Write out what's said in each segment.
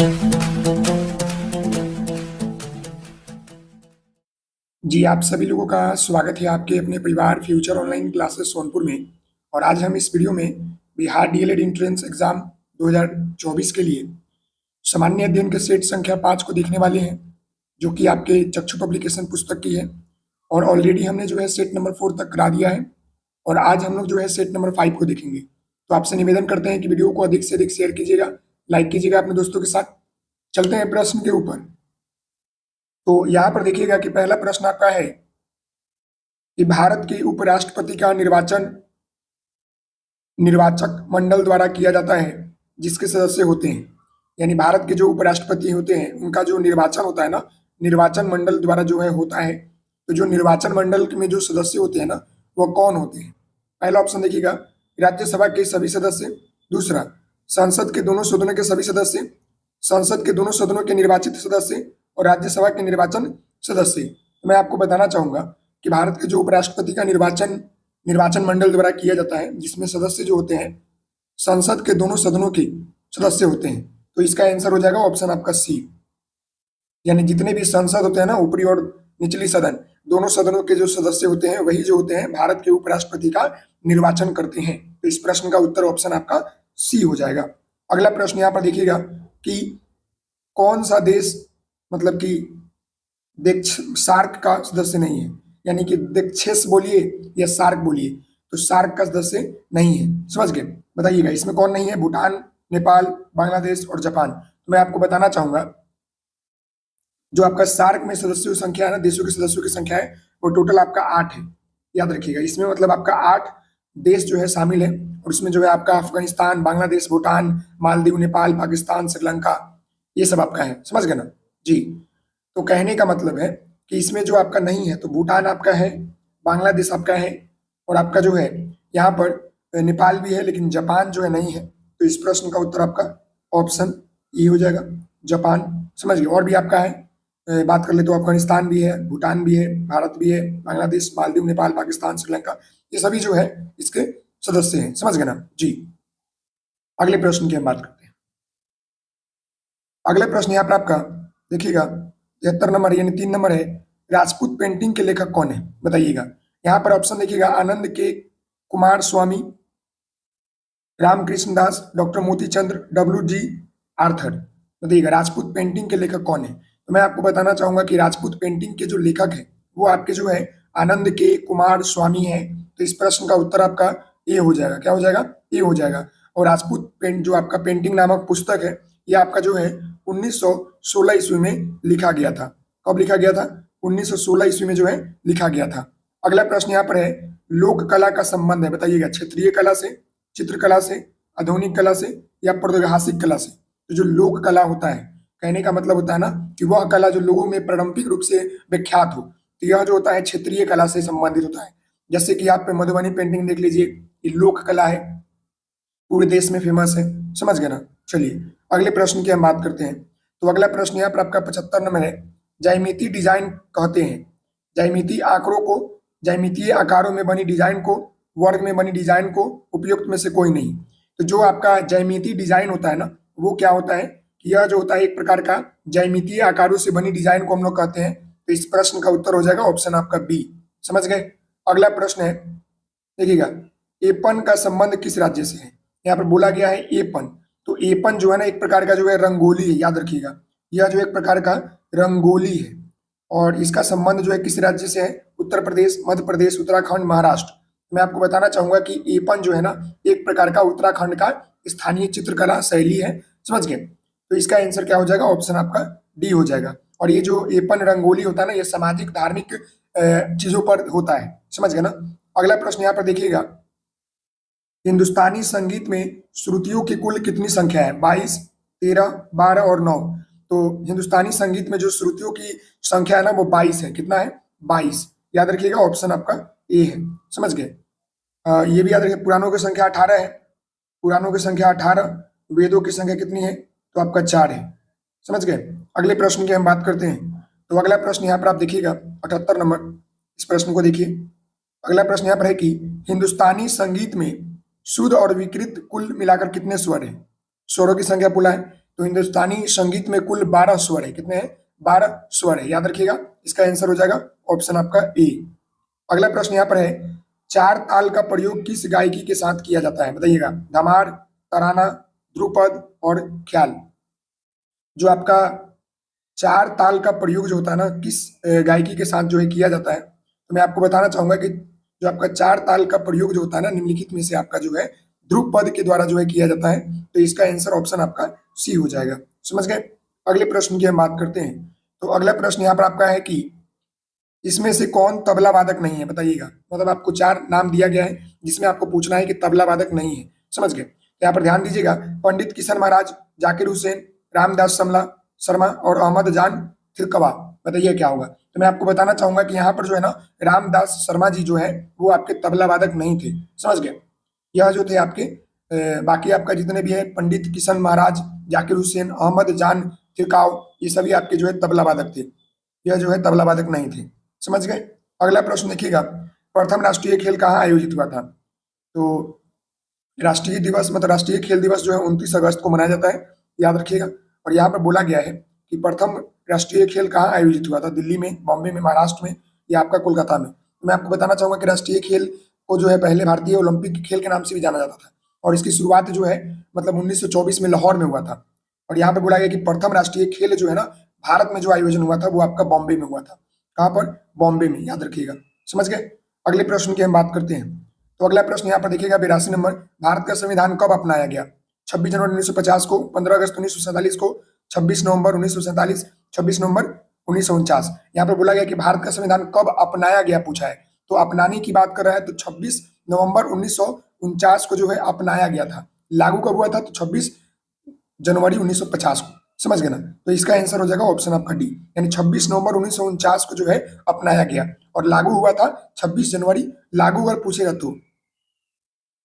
जी, आप सभी लोगों का स्वागत है आपके अपने परिवार फ्यूचर ऑनलाइन क्लासेस सोनपुर में। और आज हम इस वीडियो में बिहार डीएलएड एंट्रेंस एग्जाम 2024 के लिए सामान्य अध्ययन के सेट संख्या 5 को देखने वाले हैं, जो कि आपके चक्षु पब्लिकेशन पुस्तक की है। और ऑलरेडी हमने जो है सेट नंबर 4 तक करा दिया है, और आज हम लोग जो है सेट नंबर 5 को देखेंगे। तो आपसे निवेदन करते हैं कि वीडियो को अधिक से अधिक शेयर कीजिएगा, लाइक कीजिएगा अपने दोस्तों के साथ। चलते हैं प्रश्न के ऊपर। तो यहाँ पर देखिएगा कि पहला प्रश्न आपका है कि भारत के उपराष्ट्रपति का निर्वाचन निर्वाचक मंडल द्वारा किया जाता है, जिसके सदस्य होते हैं। यानी भारत के जो उपराष्ट्रपति होते हैं उनका जो निर्वाचन होता है ना, निर्वाचन मंडल द्वारा जो है होता है। तो जो निर्वाचन मंडल में जो सदस्य होते हैं ना, वो कौन होते हैं? पहला ऑप्शन देखिएगा, राज्यसभा के सभी सदस्य। दूसरा, संसद के दोनों सदनों के सभी सदस्य, संसद के दोनों सदनों के निर्वाचित सदस्य, और राज्यसभा के निर्वाचन सदस्य। तो मैं आपको बताना चाहूंगा कि भारत के जो उपराष्ट्रपति का निर्वाचन मंडल द्वारा किया जाता है, जिसमें सदस्य जो होते हैं संसद के दोनों सदनों के सदस्य होते हैं। तो इसका आंसर हो जाएगा ऑप्शन आपका सी। यानी जितने भी संसद होते हैं ना, ऊपरी और निचली सदन, दोनों सदनों के जो सदस्य होते हैं वही जो होते हैं भारत के उपराष्ट्रपति का निर्वाचन करते हैं। तो इस प्रश्न का उत्तर ऑप्शन आपका सी हो जाएगा। अगला प्रश्न यहाँ पर देखिएगा कि कौन सा देश मतलब कि सार्क का सदस्य नहीं है। यानी कि देक्षेस बोलिए या सार्क बोलिए, तो सार्क का सदस्य नहीं है। समझ गए? बताइएगा इसमें कौन नहीं है? भूटान, नेपाल, बांग्लादेश और जापान। तो मैं आपको बताना चाहूंगा, जो आपका सार्क में सदस्यों की संख्या है ना, देशों के सदस्यों की संख्या है, वो टोटल आपका 8 है। याद रखिएगा, इसमें मतलब आपका 8 देश जो है शामिल है। और उसमें जो है आपका अफगानिस्तान, बांग्लादेश, भूटान, मालदीव, नेपाल, पाकिस्तान, श्रीलंका, ये सब आपका है। समझ गए ना जी? तो कहने का मतलब है कि इसमें जो आपका नहीं है, तो भूटान आपका है, बांग्लादेश आपका है, और आपका जो है यहाँ पर नेपाल भी है, लेकिन जापान जो है नहीं है। तो इस प्रश्न का उत्तर आपका ऑप्शन ई हो जाएगा, जापान। समझ गए? और भी आपका है, बात कर ले तो अफगानिस्तान भी है, भूटान भी है, भारत भी है, बांग्लादेश, मालदीव, नेपाल, पाकिस्तान, श्रीलंका, ये सभी जो है इसके सदस्य हैं। समझ गए ना जी? अगले प्रश्न की हम बात करते हैं। अगले प्रश्न यहाँ पर आपका देखिएगा 73 नंबर यानी 3 नंबर है, राजपूत पेंटिंग के लेखक कौन है? बताइएगा। यहाँ पर ऑप्शन देखिएगा, आनंद के कुमार स्वामी, रामकृष्ण दास, डॉक्टर मोतीचंद्र, डब्ल्यू.जी. आर्थर। बताइएगा राजपूत पेंटिंग के लेखक कौन है? तो मैं आपको बताना चाहूंगा कि राजपूत पेंटिंग के जो लेखक है वो आपके जो है आनंद के कुमार स्वामी है। तो इस प्रश्न का उत्तर आपका ए हो जाएगा। क्या हो जाएगा? ए हो जाएगा। और राजपूत पेंट जो आपका पेंटिंग नामक पुस्तक है, ये आपका जो है 1916 ईस्वी में लिखा गया था। कब लिखा गया था? 1916 ईस्वी में जो है लिखा गया था। अगला प्रश्न यहाँ पर है, लोक कला का संबंध है। बताइएगा क्षेत्रीय कला से, चित्रकला से, आधुनिक कला से, या प्रागैतिहासिक कला से। तो जो लोक कला होता है, कहने का मतलब होता है ना कि वह कला जो लोगों में पारंपरिक रूप से विख्यात हो। तो यह जो होता है क्षेत्रीय कला से संबंधित होता है। जैसे कि आप मधुबनी पेंटिंग देख लीजिए, ये लोक कला है, पूरे देश में फेमस है। समझ गए ना? चलिए अगले प्रश्न की हम बात करते हैं। तो अगला प्रश्न यहाँ पर आपका 75 नंबर है, ज्यामितीय डिजाइन कहते हैं ज्यामितीय आंकड़ों को, ज्यामितीय आकारों में बनी डिजाइन को, वर्ग में बनी डिजाइन को उपयुक्त में से कोई नहीं। तो जो आपका ज्यामितीय डिजाइन होता है ना, वो क्या होता है कि यह जो होता है एक प्रकार का ज्यामितीय आकारों से बनी डिजाइन को हम लोग कहते हैं। तो इस प्रश्न का उत्तर हो जाएगा ऑप्शन आपका बी। समझ गए? अगला प्रश्न है, देखिएगा एपन का संबंध किस राज्य से है? यहाँ पर बोला गया है एपन। तो एपन जो है ना एक प्रकार का जो है रंगोली है। याद रखिएगा, यह जो एक प्रकार का रंगोली है, और इसका संबंध जो है किस राज्य से है? उत्तर प्रदेश, मध्य प्रदेश, उत्तराखंड, महाराष्ट्र। मैं आपको बताना चाहूंगा कि एपन जो है ना एक प्रकार का उत्तराखंड का स्थानीय चित्रकला शैली है। समझ गए? तो इसका आंसर क्या हो जाएगा? ऑप्शन आपका डी हो जाएगा। और ये जो एपन रंगोली होता है ना, ये सामाजिक धार्मिक चीजों पर होता है। समझ गए ना? अगला प्रश्न यहाँ पर देखिएगा, हिंदुस्तानी संगीत में श्रुतियों की कुल कितनी संख्या है? 22, 13, 12 और 9। तो हिंदुस्तानी संगीत में जो श्रुतियों की संख्या है ना वो 22 है। कितना है? 22। याद रखिएगा ऑप्शन आपका ए है। समझ गए? ये भी याद रखिए, पुराणों की संख्या 18 है। पुराणों की संख्या 18, वेदों की संख्या कितनी है? तो आपका 4 है। समझ गए? अगले प्रश्न की हम बात करते हैं। तो अगला प्रश्न यहाँ पर आप देखिएगा 78 नंबर, इस प्रश्न को देखिए। अगला प्रश्न यहाँ पर है कि हिंदुस्तानी संगीत में शुद्ध और विकृत कुल मिलाकर कितने स्वर है? स्वरों की संख्या बोला है तो हिंदुस्तानी संगीत में कुल 12 स्वर है। कितने हैं? 12 स्वर है, याद रखिएगा। इसका आंसर हो जाएगा ऑप्शन आपका ए। अगला प्रश्न यहाँ पर है, चार ताल का प्रयोग किस गायकी के साथ किया जाता है? बताइएगा। धमार, तराना, ध्रुपद और ख्याल। जो आपका चार ताल का प्रयोग जो होता है ना, किस गायकी के साथ जो है किया जाता है, तो मैं आपको बताना चाहूंगा कि जो आपका चार ताल का प्रयोग जो होता है ना, निम्नलिखित में से आपका जो है ध्रुपद के द्वारा जो है किया जाता है। तो इसका आंसर ऑप्शन आपका सी हो जाएगा। समझ गए? अगले प्रश्न की हम बात करते हैं। तो अगला प्रश्न यहाँ पर आपका है कि इसमें से कौन तबला वादक नहीं है? बताइएगा। मतलब आपको चार नाम दिया गया है जिसमें आपको पूछना है कि तबला वादक नहीं है। समझ गए? तो यहाँ पर ध्यान दीजिएगा, पंडित किशन महाराज, जाकिर हुसैन, रामदास शर्मा और अहमद जान थिरकवा। बताइए क्या होगा? तो मैं आपको बताना चाहूंगा कि यहाँ पर जो है ना, रामदास शर्मा जी जो है वो आपके तबला वादक नहीं थे। समझ गए? यह जो थे आपके बाकी आपका जितने भी है, पंडित किशन महाराज, जाकिर हुसैन, अहमद जान थिरकाव, ये सभी आपके जो है तबला वादक थे। यह जो है तबला वादक नहीं थे। समझ गए? अगला प्रश्न देखिएगा, प्रथम राष्ट्रीय खेल कहाँ आयोजित हुआ था? तो राष्ट्रीय दिवस मतलब राष्ट्रीय खेल दिवस जो है 29 अगस्त को मनाया जाता है, याद रखिएगा। और यहाँ पर बोला गया है कि प्रथम राष्ट्रीय खेल कहाँ आयोजित हुआ था? दिल्ली में, बॉम्बे में, महाराष्ट्र में या आपका कोलकाता में? तो मैं आपको बताना चाहूंगा कि राष्ट्रीय खेल को जो है पहले भारतीय ओलंपिक खेल के नाम से भी जाना जाता था, और इसकी शुरुआत जो है मतलब 1924 में लाहौर में हुआ था। और यहाँ पे बोला गया कि प्रथम राष्ट्रीय खेल जो है ना, भारत में जो आयोजन हुआ था वो आपका बॉम्बे में हुआ था। कहाँ पर? बॉम्बे में, याद रखिएगा। समझ गए? अगले प्रश्न की हम बात करते हैं। तो अगला प्रश्न यहाँ पर देखिएगा, 82 नंबर, भारत का संविधान कब अपनाया गया? 26 जनवरी 1950 को, 15 अगस्त 1947 को, 26 नवंबर 1947, 26 नवंबर 1949। यहाँ पर बोला गया कि भारत का संविधान कब अपनाया गया पूछा है। तो अपनाने की बात कर रहा है तो 26 नवंबर 1949 को जो है अपनाया गया था। लागू कब हुआ था? तो 26 जनवरी 1950 को। समझ गए ना? तो इसका आंसर हो जाएगा ऑप्शन आपका डी, यानी 26 नवंबर 1949 को जो है अपनाया गया, और लागू हुआ था 26 जनवरी। लागू अगर पूछेगा तो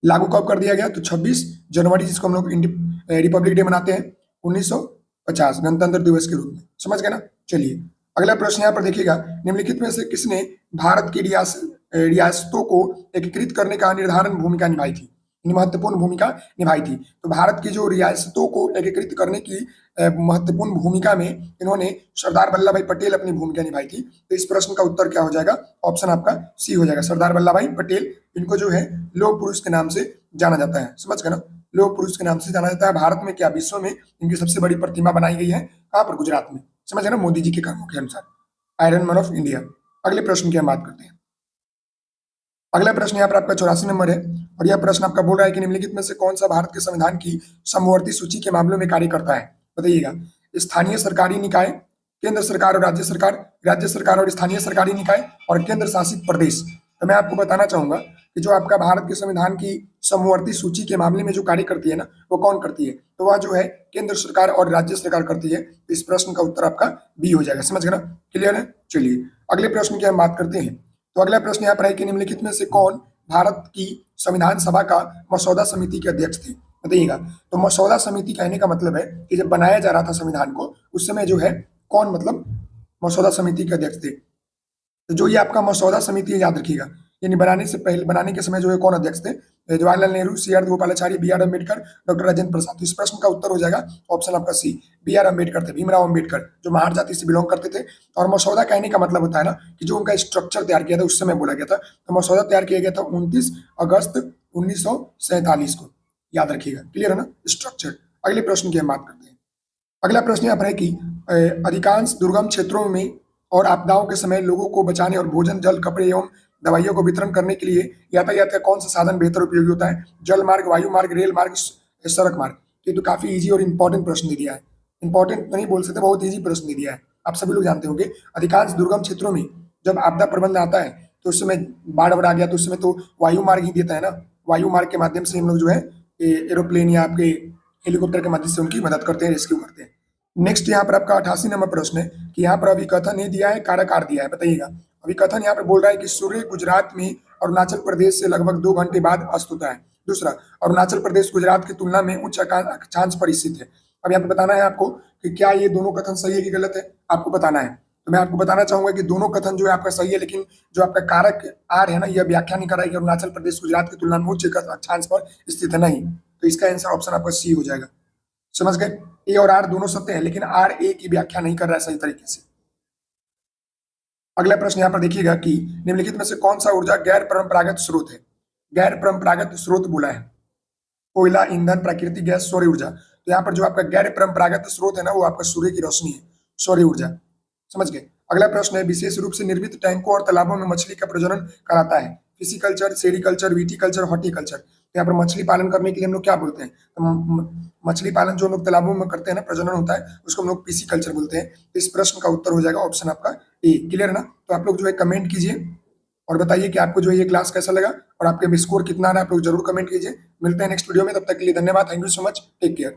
लागू कब कर दिया गया? तो 26 जनवरी, जिसको हम लोग रिपब्लिक डे मनाते हैं 1950, गणतंत्र दिवस के रूप में। समझ गए ना? चलिए अगला प्रश्न यहाँ पर देखिएगा, निम्नलिखित में से किसने भारत की रियासतों को एकीकृत करने का निर्धारण भूमिका निभाई थी, महत्वपूर्ण भूमिका निभाई थी? तो भारत की जो रियासतों को एकीकृत करने की महत्वपूर्ण भूमिका में इन्होंने सरदार वल्लभ भाई पटेल अपनी भूमिका निभाई थी। तो इस प्रश्न का उत्तर क्या हो जाएगा? ऑप्शन आपका सी हो जाएगा, सरदार वल्लभ भाई पटेल। इनको जो है लौह पुरुष के नाम से जाना जाता है। समझ गए ना? लौह पुरुष के नाम से जाना जाता है। भारत में क्या विश्व में इनकी सबसे बड़ी प्रतिमा बनाई गई है? कहाँ पर? गुजरात में। समझ गए ना? मोदी जी के कामों के अनुसार, आयरन मैन ऑफ इंडिया। अगले प्रश्न की हम बात करते हैं। अगला प्रश्न यहाँ पर आपका 84 नंबर है, और यह प्रश्न आपका बोल रहा है कि निम्नलिखित में से कौन सा भारत के संविधान की समवर्ती सूची के मामलों में कार्य करता है? बताइएगा। स्थानीय सरकारी निकाय, केंद्र सरकार और राज्य सरकार, राज्य सरकार और स्थानीय सरकारी निकाय, और केंद्र शासित प्रदेश। तो मैं आपको बताना चाहूंगा कि जो आपका भारत के संविधान की समवर्ती सूची के मामले में जो कार्य करती है ना, वो कौन करती है? तो वह जो है केंद्र सरकार और राज्य सरकार करती है। तो इस प्रश्न का उत्तर आपका बी हो जाएगा। समझ गए ना? क्लियर है? चलिए अगले प्रश्न की हम बात करते हैं। तो अगला प्रश्न यहाँ पर है कि निम्नलिखित में से कौन भारत की संविधान सभा का मसौदा समिति के अध्यक्ष थे? बताइएगा। तो मसौदा समिति कहने का मतलब है कि जब बनाया जा रहा था संविधान को, उस समय जो है कौन मतलब मसौदा समिति के अध्यक्ष थे? तो जो ये आपका मसौदा समिति है, याद रखिएगा, यानी बनाने से पहले, बनाने के समय जो है कौन अध्यक्ष थे? जवाहरलाल नेहरू, सी आर गोपालाचारी, बी आर अम्बेडकर, डॉक्टर राजेंद्र प्रसाद। तो इस प्रश्न का उत्तर हो जाएगा ऑप्शन आपका सी, बी आर अम्बेडकर थे, भीमराव अम्बेडकर, जो महार जाति से बिलोंग करते थे। और मसौदा कहने का मतलब होता है ना कि जो उनका स्ट्रक्चर तैयार किया था उस समय बोला गया था। तो मसौदा तैयार किया गया था 29 अगस्त 1947 को, याद रखिएगा। क्लियर है ना? स्ट्रक्चर। अगले प्रश्न की हम बात करते हैं। अगला प्रश्न यहाँ पर है कि अधिकांश दुर्गम क्षेत्रों में और आपदाओं के समय लोगों को बचाने और भोजन, जल, कपड़े एवं दवाइयों को वितरण करने के लिए यातायात का कौन सा साधन बेहतर उपयोगी होता है? जल मार्ग, वायु मार्ग, रेल मार्ग, सड़क मार्ग। ये तो काफी इजी और इंपॉर्टेंट प्रश्न दे दिया है। इंपॉर्टेंट तो नहीं बोल सकते, बहुत इजी प्रश्न दे दिया है। आप सभी लोग जानते होंगे, अधिकांश दुर्गम क्षेत्रों में जब आपदा प्रबंधन आता है तो उस समय बाढ़ आ गया तो उस समय तो वायु मार्ग ही देता है ना। वायु मार्ग के माध्यम से हम लोग जो है एरोप्लेन या आपके हेलीकॉप्टर के माध्यम से उनकी मदद करते हैं, रेस्क्यू करते हैं। नेक्स्ट यहाँ पर आपका 88 नंबर प्रश्न है कि यहाँ पर अभिकथन नहीं दिया है, कारक दिया है। बताइएगा। अभिकथन यहाँ पर बोल रहा है कि सूर्य गुजरात में अरुणाचल प्रदेश से लगभग 2 घंटे बाद अस्त होता है। दूसरा, अरुणाचल प्रदेश गुजरात की तुलना में उच्च अक्षांश पर स्थित है। अब यहाँ पे बताना है आपको कि क्या ये दोनों कथन सही है कि गलत है, आपको बताना है। तो मैं आपको बताना चाहूंगा कि दोनों कथन जो है आपका सही है, लेकिन जो आपका कारक आर है ना, यह व्याख्या नहीं कर रहा है कि अरुणाचल प्रदेश गुजरात की तुलना में उच्च अक्षांश पर स्थित है, नहीं। तो इसका आंसर ऑप्शन आपका सी हो जाएगा। समझ गए? ए और आर दोनों सत्य है, लेकिन आर ए की व्याख्या नहीं कर रहा है सही तरीके से। अगला प्रश्न यहाँ पर देखिएगा कि निम्नलिखित में से कौन सा ऊर्जा गैर परंपरागत स्रोत है? गैर परंपरागत स्रोत बोला है, कोयला, ईंधन, प्राकृतिक गैस, सौर ऊर्जा। तो यहाँ पर जो आपका गैर परंपरागत स्रोत है ना, वो आपका सूर्य की रोशनी है, सौर ऊर्जा। समझ गए? अगला प्रश्न है, विशेष रूप से निर्मित टैंकों और तालाबों में मछली का प्रजनन कराता है? फिशिकल्चर, सेरिकल्चर, विटिकल्चर, हॉर्टिकल्चर। तो यहाँ पर मछली पालन करने के लिए हम लोग क्या बोलते हैं? तो मछली पालन जो हम लोग तालाबों में करते हैं ना, प्रजनन होता है, उसको हम लोग पिसिकल्चर बोलते हैं। तो इस प्रश्न का उत्तर हो जाएगा ऑप्शन आपका ए। क्लियर है ना? तो आप लोग जो है कमेंट कीजिए और बताइए कि आपको जो है ये क्लास कैसा लगा और आपके स्कोर कितना आ रहा है, आप लोग जरूर कमेंट कीजिए। मिलते हैं नेक्स्ट वीडियो में, तब तक के लिए धन्यवाद। Thank you so much, take care.